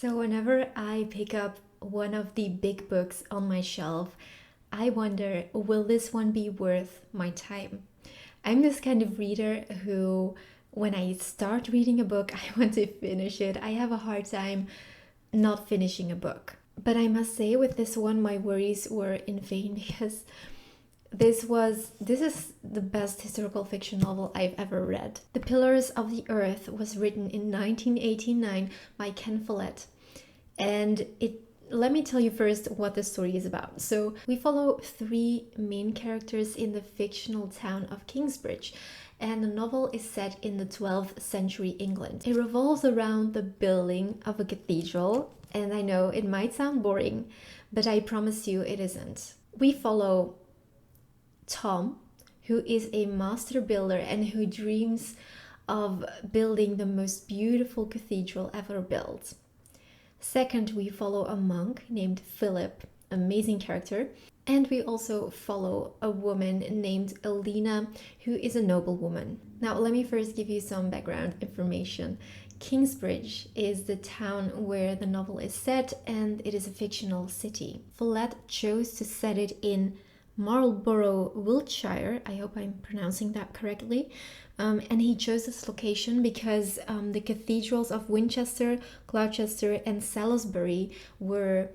So, whenever I pick up one of the big books on my shelf, I wonder, will this one be worth my time? I'm this kind of reader who, when I start reading a book, I want to finish it. I have a hard time not finishing a book. But I must say, with this one, my worries were in vain because this is the best historical fiction novel I've ever read. The Pillars of the Earth was written in 1989 by Ken Follett, and it let me tell you first what the story is about. So, we follow three main characters in the fictional town of Kingsbridge, and the novel is set in the 12th century England. It revolves around the building of a cathedral, and I know it might sound boring, but I promise you it isn't. We follow Tom, who is a master builder and who dreams of building the most beautiful cathedral ever built. Second, we follow a monk named Philip, amazing character. And we also follow a woman named Elena, who is a noblewoman. Now, let me first give you some background information. Kingsbridge is the town where the novel is set, and it is a fictional city. Follett chose to set it in Marlborough, Wiltshire. I hope I'm pronouncing that correctly. And he chose this location because the cathedrals of Winchester, Gloucester, and Salisbury were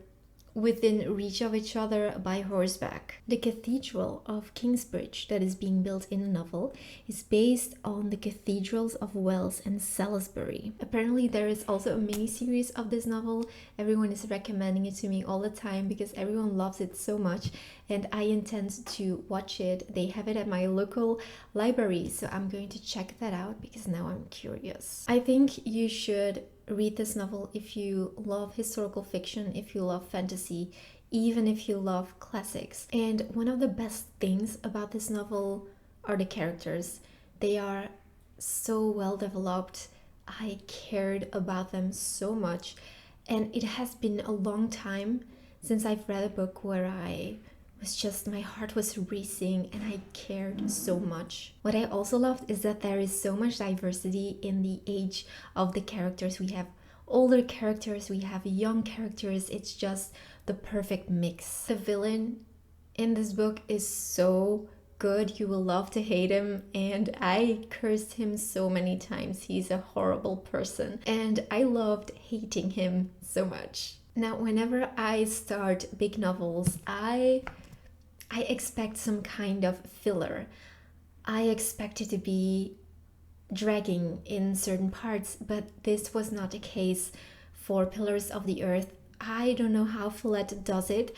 within reach of each other by horseback. The Cathedral of Kingsbridge that is being built in the novel is based on the cathedrals of Wells and Salisbury. Apparently there is also a mini-series of this novel. Everyone is recommending it to me all the time because everyone loves it so much, and I intend to watch it. They have it at my local library, so I'm going to check that out because now I'm curious. I think you should read this novel if you love historical fiction, if you love fantasy, even if you love classics. And one of the best things about this novel are the characters. They are so well developed. I cared about them so much. And it has been a long time since I've read a book where my heart was racing and I cared so much. What I also loved is that there is so much diversity in the age of the characters. We have older characters, we have young characters. It's just the perfect mix. The villain in this book is so good. You will love to hate him, and I cursed him so many times. He's a horrible person, and I loved hating him so much. Now, whenever I start big novels, I expect some kind of filler. I expect it to be dragging in certain parts, but this was not the case for Pillars of the Earth. I don't know how Follett does it,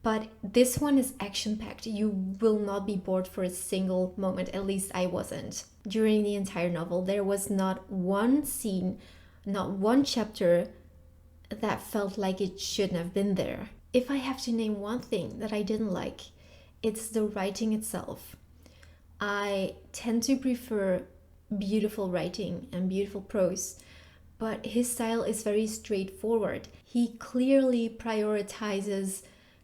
but this one is action-packed. You will not be bored for a single moment, at least I wasn't. During the entire novel, there was not one scene, not one chapter that felt like it shouldn't have been there. If I have to name one thing that I didn't like, it's the writing itself. I tend to prefer beautiful writing and beautiful prose, but his style is very straightforward. He clearly prioritizes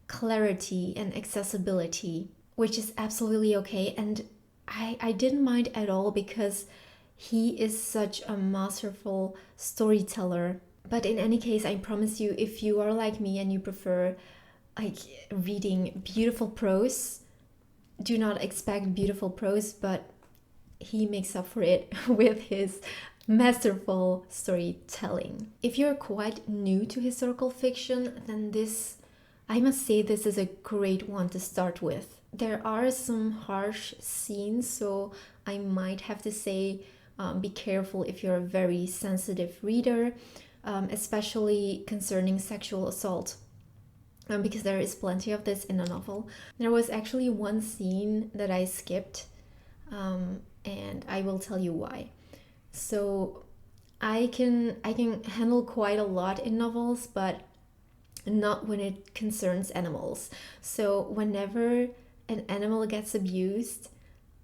clarity and accessibility, which is absolutely okay, and I didn't mind at all because he is such a masterful storyteller. But in any case, I promise you, if you are like me and you prefer like reading beautiful prose, do not expect beautiful prose, but he makes up for it with his masterful storytelling. If you're quite new to historical fiction, then I must say this is a great one to start with. There are some harsh scenes, so I might have to say be careful if you're a very sensitive reader, especially concerning sexual assault. Because there is plenty of this in the novel. There was actually one scene that I skipped, and I will tell you why. So I can handle quite a lot in novels, but not when it concerns animals. So whenever an animal gets abused,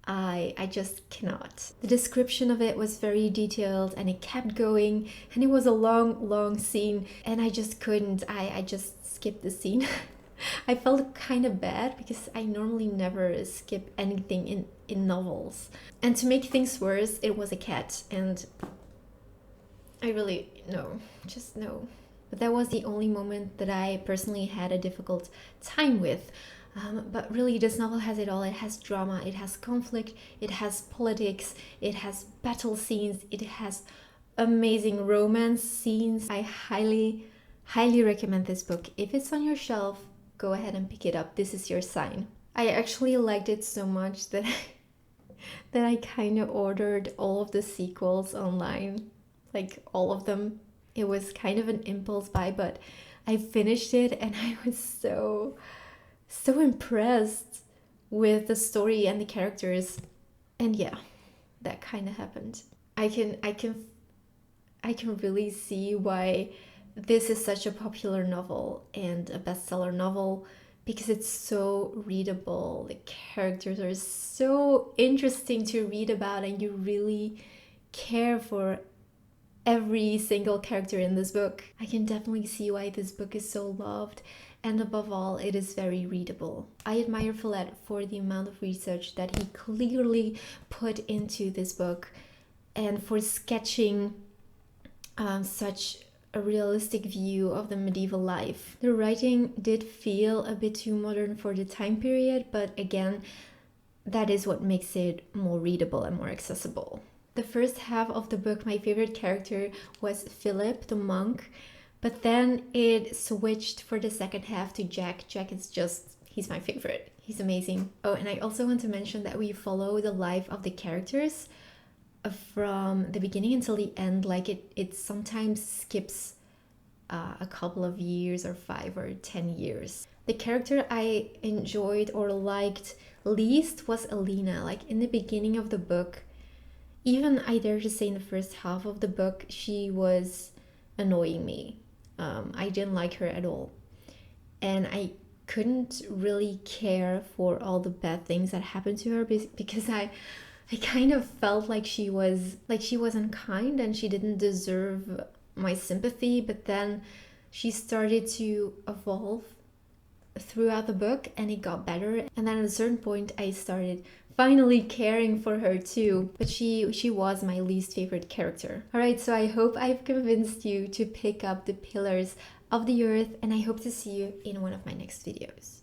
I just cannot. The description of it was very detailed and it kept going, and it was a long scene, and I just couldn't. I just skipped the scene. I felt kind of bad because I normally never skip anything in novels. And to make things worse, it was a cat, and I really, no, just no. but that was the only moment that I personally had a difficult time with. But really, this novel has it all. It has drama, it has conflict, it has politics, it has battle scenes, it has amazing romance scenes. I highly recommend this book. If it's on your shelf, go ahead and pick it up. This is your sign. I actually liked it so much that I kind of ordered all of the sequels online, like all of them. It was kind of an impulse buy, but I finished it and I was so impressed with the story and the characters. And yeah, that kind of happened. I can really see why this is such a popular novel and a bestseller novel, because it's so readable. The characters are so interesting to read about, and you really care for every single character in this book. I can definitely see why this book is so loved, and above all, it is very readable. I admire Follett for the amount of research that he clearly put into this book, and for sketching such a realistic view of the medieval life. The writing did feel a bit too modern for the time period, but again, that is what makes it more readable and more accessible. The first half of the book, my favorite character was Philip, the monk, but then it switched for the second half to Jack. Jack is just, he's my favorite. He's amazing. Oh, and I also want to mention that we follow the life of the characters from the beginning until the end. Like it sometimes skips a couple of years or 5 or 10 years. The character I enjoyed or liked least was Alina. Like in the beginning of the book, even I dare to say in the first half of the book, she was annoying me. I didn't like her at all, and I couldn't really care for all the bad things that happened to her because I kind of felt like she was unkind and she didn't deserve my sympathy. But then she started to evolve throughout the book and it got better, and then at a certain point I started finally caring for her too. But she was my least favorite character. All right, so I hope I've convinced you to pick up The Pillars of the Earth, and I hope to see you in one of my next videos.